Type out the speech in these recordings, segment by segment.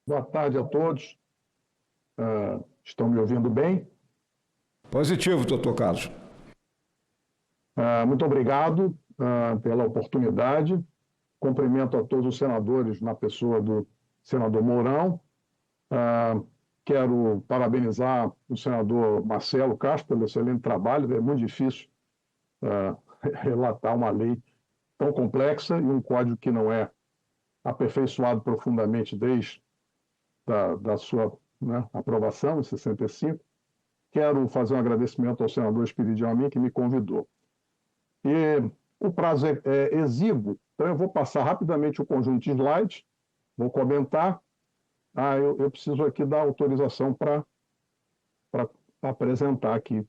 Boa tarde a todos. Estão me ouvindo bem? Positivo, doutor Carlos. Muito obrigado pela oportunidade. Cumprimento a todos os senadores na pessoa do senador Mourão. Quero parabenizar o senador Marcelo Castro pelo excelente trabalho. É muito difícil relatar uma lei tão complexa e um código que não é aperfeiçoado profundamente desde da sua aprovação, em 65. Quero fazer um agradecimento ao senador Espiridião Amin, que me convidou. E o prazo é exíguo, então eu vou passar rapidamente o conjunto de slides, vou comentar. Eu preciso aqui da autorização para apresentar aqui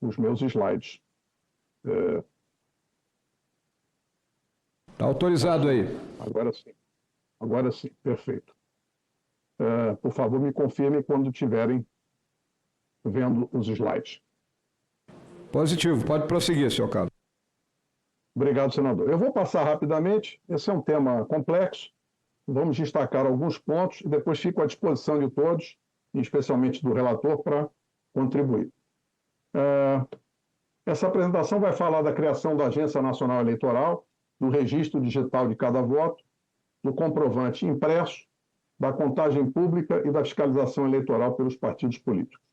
os meus slides. Está autorizado aí. Agora sim, perfeito. Por favor, me confirmem quando estiverem vendo os slides. Positivo, pode prosseguir, senhor Carlos. Obrigado, senador. Eu vou passar rapidamente, esse é um tema complexo, vamos destacar alguns pontos e depois fico à disposição de todos, especialmente do relator, para contribuir. Essa apresentação vai falar da criação da Agência Nacional Eleitoral, do registro digital de cada voto, do comprovante impresso, da contagem pública e da fiscalização eleitoral pelos partidos políticos.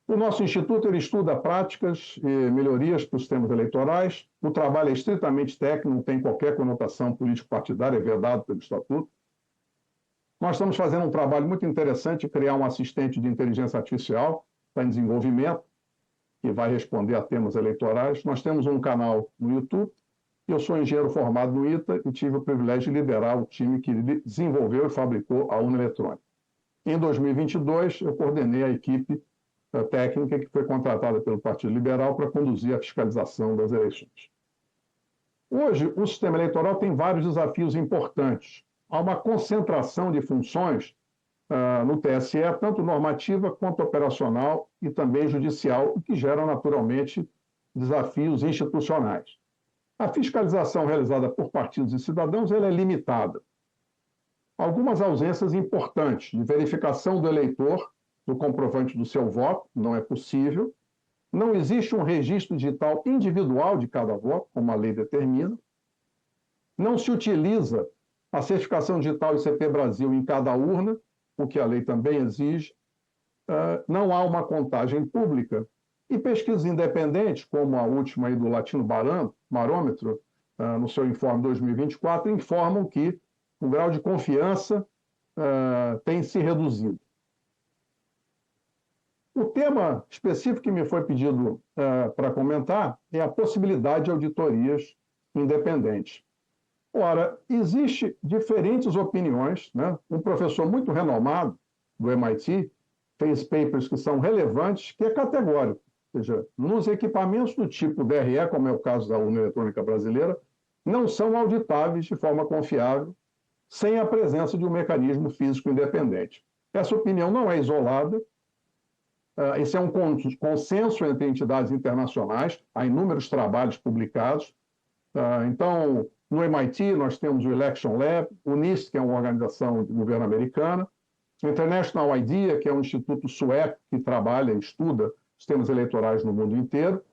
O nosso Instituto ele estuda práticas e melhorias para os sistemas eleitorais. O trabalho é estritamente técnico, não tem qualquer conotação político-partidária, é vedado pelo Estatuto. Nós estamos fazendo um trabalho muito interessante de criar um assistente de inteligência artificial, está em desenvolvimento, que vai responder a temas eleitorais. Nós temos um canal no YouTube. Eu sou engenheiro formado no ITA e tive o privilégio de liderar o time que desenvolveu e fabricou a urna eletrônica. Em 2022, eu coordenei a equipe técnica que foi contratada pelo Partido Liberal para conduzir a fiscalização das eleições. Hoje, o sistema eleitoral tem vários desafios importantes. Há uma concentração de funções no TSE, tanto normativa quanto operacional e também judicial, o que gera, naturalmente, desafios institucionais. A fiscalização realizada por partidos e cidadãos ela é limitada. Algumas ausências importantes de verificação do eleitor, do comprovante do seu voto, não é possível. Não existe um registro digital individual de cada voto, como a lei determina. Não se utiliza a certificação digital ICP Brasil em cada urna, o que a lei também exige. Não há uma contagem pública. E pesquisas independentes, como a última aí do Latino Barômetro, no seu informe 2024, informam que o grau de confiança tem se reduzido. O tema específico que me foi pedido para comentar é a possibilidade de auditorias independentes. Ora, existem diferentes opiniões, né? Um professor muito renomado do MIT fez papers que são relevantes, que é categórico. Ou seja, nos equipamentos do tipo DRE, como é o caso da urna eletrônica brasileira, não são auditáveis de forma confiável, sem a presença de um mecanismo físico independente. Essa opinião não é isolada, esse é um consenso entre entidades internacionais, há inúmeros trabalhos publicados. Então, no MIT, nós temos o Election Lab, o NIST, que é uma organização de governo americana, o International IDEA, que é um instituto sueco que trabalha e estuda sistemas eleitorais no mundo inteiro.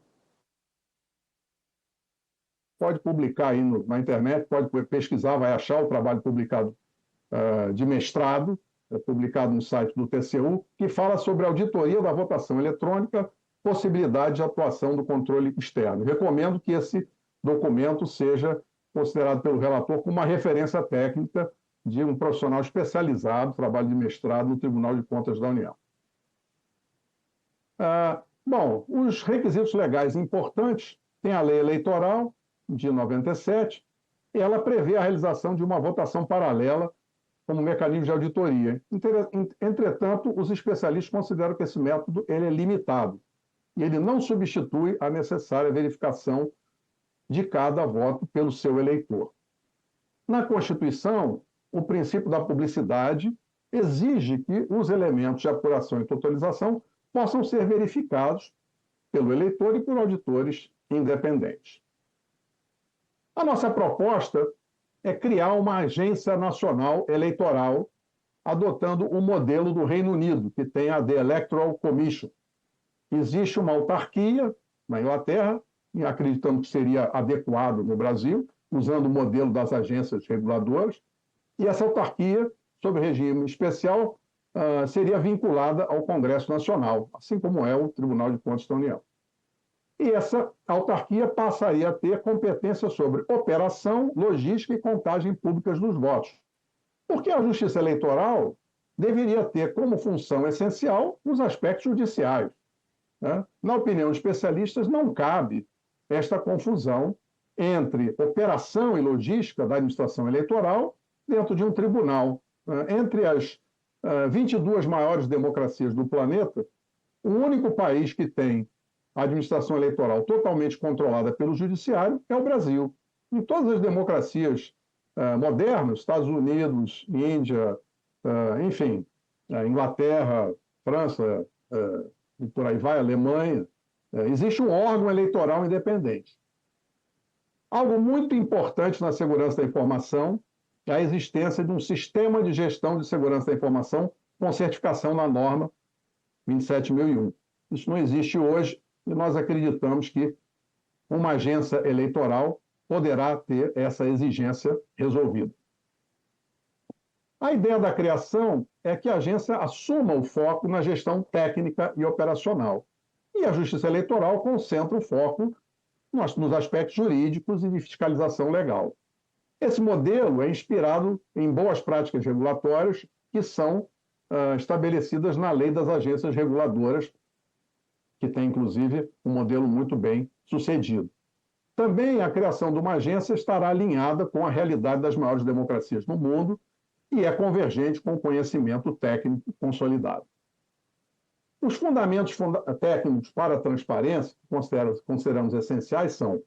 Pode publicar aí na internet, pode pesquisar, vai achar o trabalho publicado de mestrado, publicado no site do TCU, que fala sobre a auditoria da votação eletrônica, possibilidade de atuação do controle externo. Recomendo que esse documento seja considerado pelo relator como uma referência técnica de um profissional especializado, trabalho de mestrado no Tribunal de Contas da União. Bom, os requisitos legais importantes, tem a lei eleitoral de 97, e ela prevê a realização de uma votação paralela como mecanismo de auditoria. Entretanto, os especialistas consideram que esse método ele é limitado e ele não substitui a necessária verificação de cada voto pelo seu eleitor. Na Constituição, o princípio da publicidade exige que os elementos de apuração e totalização possam ser verificados pelo eleitor e por auditores independentes. A nossa proposta é criar uma agência nacional eleitoral, adotando o modelo do Reino Unido, que tem a The Electoral Commission. Existe uma autarquia na Inglaterra, e acreditamos que seria adequado no Brasil, usando o modelo das agências reguladoras, e essa autarquia, sob regime especial, seria vinculada ao Congresso Nacional, assim como é o Tribunal de Contas da União. E essa autarquia passaria a ter competência sobre operação, logística e contagem públicas dos votos. Porque a Justiça Eleitoral deveria ter como função essencial os aspectos judiciais, né? Na opinião de especialistas, não cabe esta confusão entre operação e logística da administração eleitoral dentro de um tribunal. Entre as 22 maiores democracias do planeta, o único país que tem a administração eleitoral totalmente controlada pelo judiciário é o Brasil. Em todas as democracias modernas, Estados Unidos, Índia, enfim, Inglaterra, França, e por aí vai, Alemanha, existe um órgão eleitoral independente. Algo muito importante na segurança da informação é a existência de um sistema de gestão de segurança da informação com certificação na norma 27001. Isso não existe hoje e nós acreditamos que uma agência eleitoral poderá ter essa exigência resolvida. A ideia da criação é que a agência assuma o foco na gestão técnica e operacional. E a Justiça Eleitoral concentra o foco nos aspectos jurídicos e de fiscalização legal. Esse modelo é inspirado em boas práticas regulatórias que são estabelecidas na Lei das Agências Reguladoras, que tem, inclusive, um modelo muito bem sucedido. Também a criação de uma agência estará alinhada com a realidade das maiores democracias do mundo e é convergente com o conhecimento técnico consolidado. Os fundamentos técnicos para a transparência, que consideramos essenciais, são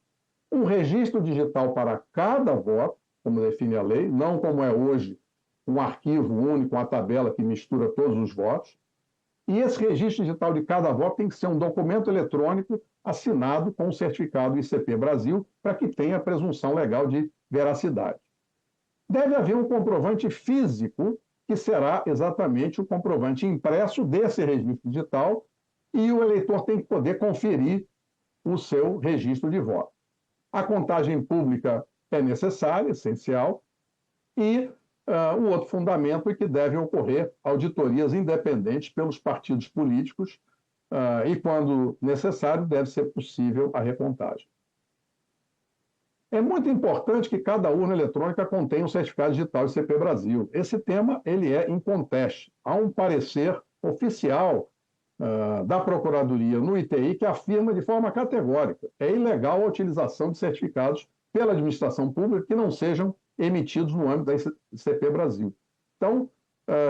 um registro digital para cada voto, como define a lei, não como é hoje, um arquivo único, uma tabela que mistura todos os votos. E esse registro digital de cada voto tem que ser um documento eletrônico assinado com o certificado ICP Brasil, para que tenha a presunção legal de veracidade. Deve haver um comprovante físico, que será exatamente o comprovante impresso desse registro digital, e o eleitor tem que poder conferir o seu registro de voto. A contagem pública é necessária, essencial, e o outro fundamento é que devem ocorrer auditorias independentes pelos partidos políticos e, quando necessário, deve ser possível a recontagem. É muito importante que cada urna eletrônica contenha um certificado digital ICP Brasil. Esse tema ele é inconteste. Há um parecer oficial da Procuradoria no ITI que afirma de forma categórica: é ilegal a utilização de certificados pela administração pública que não sejam emitidos no âmbito da ICP Brasil. Então,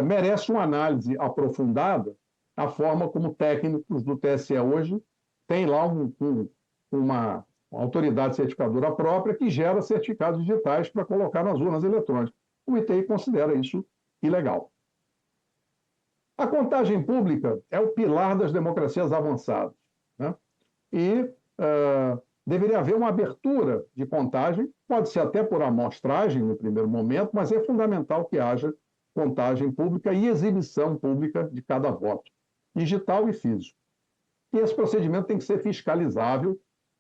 merece uma análise aprofundada a forma como técnicos do TSE hoje têm lá uma autoridade certificadora própria que gera certificados digitais para colocar nas urnas eletrônicas. O ITI considera isso ilegal. A contagem pública é o pilar das democracias avançadas, né? E deveria haver uma abertura de contagem, pode ser até por amostragem no primeiro momento, mas é fundamental que haja contagem pública e exibição pública de cada voto, digital e físico. E esse procedimento tem que ser fiscalizável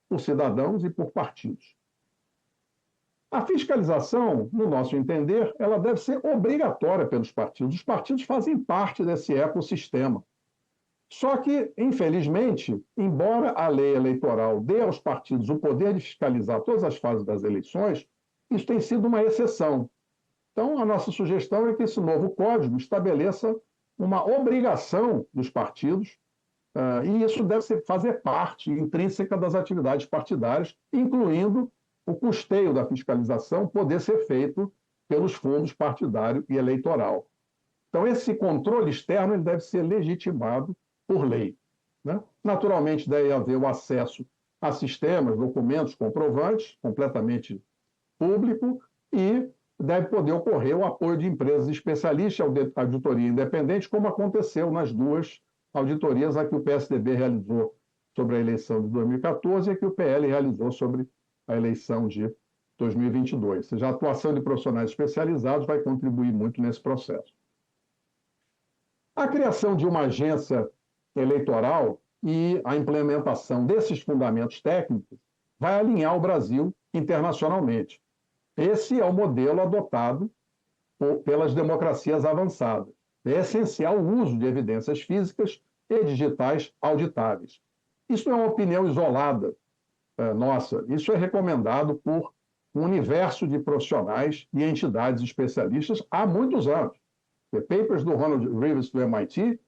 por cidadãos e por partidos. A fiscalização, no nosso entender, ela deve ser obrigatória pelos partidos. Os partidos fazem parte desse ecossistema. Só que, infelizmente, embora a lei eleitoral dê aos partidos o poder de fiscalizar todas as fases das eleições, isso tem sido uma exceção. Então, a nossa sugestão é que esse novo código estabeleça uma obrigação dos partidos, e isso deve fazer parte intrínseca das atividades partidárias, incluindo o custeio da fiscalização poder ser feito pelos fundos partidário e eleitoral. Então, esse controle externo ele deve ser legitimado por lei, né? Naturalmente, deve haver o acesso a sistemas, documentos, comprovantes, completamente público, e deve poder ocorrer o apoio de empresas especialistas à auditoria independente, como aconteceu nas duas auditorias a que o PSDB realizou sobre a eleição de 2014 e a que o PL realizou sobre a eleição de 2022. Ou seja, a atuação de profissionais especializados vai contribuir muito nesse processo. A criação de uma agência eleitoral e a implementação desses fundamentos técnicos vai alinhar o Brasil internacionalmente. Esse é o modelo adotado pelas democracias avançadas. É essencial o uso de evidências físicas e digitais auditáveis. Isso não é uma opinião isolada nossa, isso é recomendado por um universo de profissionais e entidades especialistas há muitos anos. Os papers do Ronald Rivers do MIT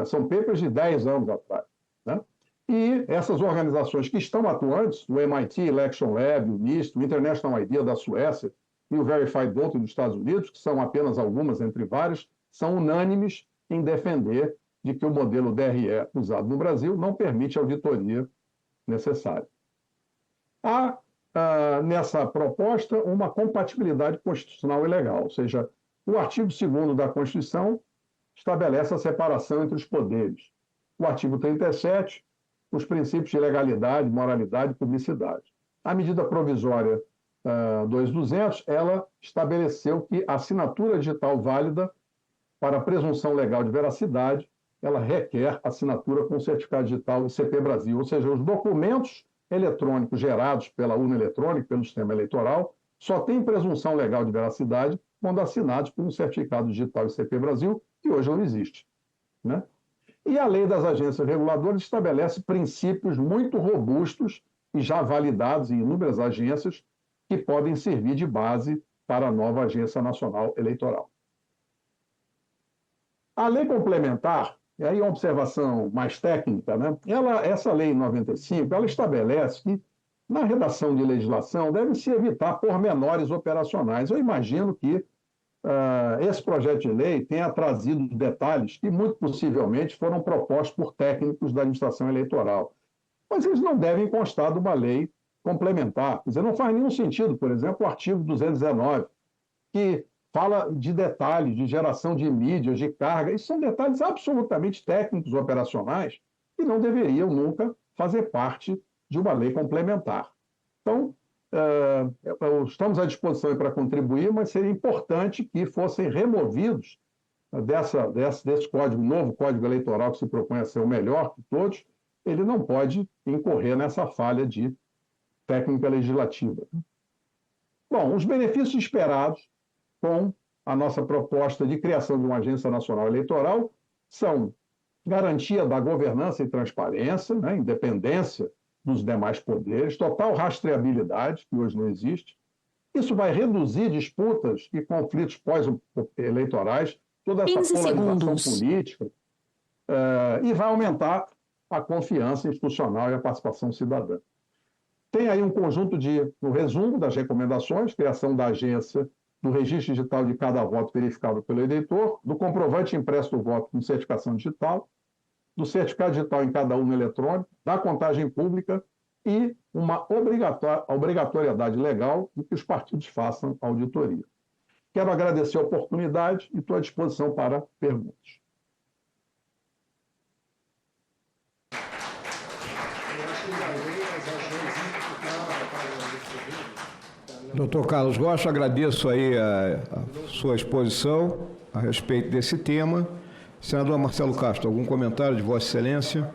são papers de 10 anos atrás. Né? E essas organizações que estão atuantes, o MIT Election Lab, o NIST, o International IDEA da Suécia e o Verified Voting dos Estados Unidos, que são apenas algumas entre várias, são unânimes em defender de que o modelo DRE usado no Brasil não permite a auditoria necessária. Há, nessa proposta, uma compatibilidade constitucional e legal, ou seja, o artigo 2º da Constituição estabelece a separação entre os poderes. O artigo 37, os princípios de legalidade, moralidade e publicidade. A medida provisória 2200, ela estabeleceu que a assinatura digital válida para a presunção legal de veracidade, ela requer assinatura com certificado digital ICP Brasil, ou seja, os documentos eletrônicos gerados pela urna eletrônica, pelo sistema eleitoral, só têm presunção legal de veracidade quando assinados por um certificado digital ICP Brasil, que hoje não existe. Né? E a lei das agências reguladoras estabelece princípios muito robustos e já validados em inúmeras agências que podem servir de base para a nova Agência Nacional Eleitoral. A lei complementar, e aí uma observação mais técnica, né? Essa lei 95, ela estabelece que na redação de legislação deve-se evitar pormenores operacionais. Eu imagino que esse projeto de lei tenha trazido detalhes que muito possivelmente foram propostos por técnicos da administração eleitoral. Mas eles não devem constar de uma lei complementar. Quer dizer, não faz nenhum sentido, por exemplo, o artigo 219, que fala de detalhes, de geração de mídias, de carga. Isso são detalhes absolutamente técnicos, operacionais, que não deveriam nunca fazer parte de uma lei complementar. Então, estamos à disposição para contribuir, mas seria importante que fossem removidos desse código, novo código eleitoral que se propõe a ser o melhor de todos, ele não pode incorrer nessa falha de técnica legislativa. Bom, os benefícios esperados com a nossa proposta de criação de uma Agência Nacional Eleitoral são garantia da governança e transparência, né, independência dos demais poderes, total rastreabilidade, que hoje não existe. Isso vai reduzir disputas e conflitos pós-eleitorais, toda essa polarização política, e vai aumentar a confiança institucional e a participação cidadã. Tem aí um conjunto no resumo das recomendações, criação da agência, do registro digital de cada voto verificado pelo eleitor, do comprovante impresso do voto com certificação digital, do certificado digital em cada urna eletrônica, da contagem pública e uma obrigatoriedade legal de que os partidos façam auditoria. Quero agradecer a oportunidade e estou à disposição para perguntas. Doutor Carlos Rocha, agradeço aí a sua exposição a respeito desse tema. Senador Marcelo Castro, algum comentário de Vossa Excelência?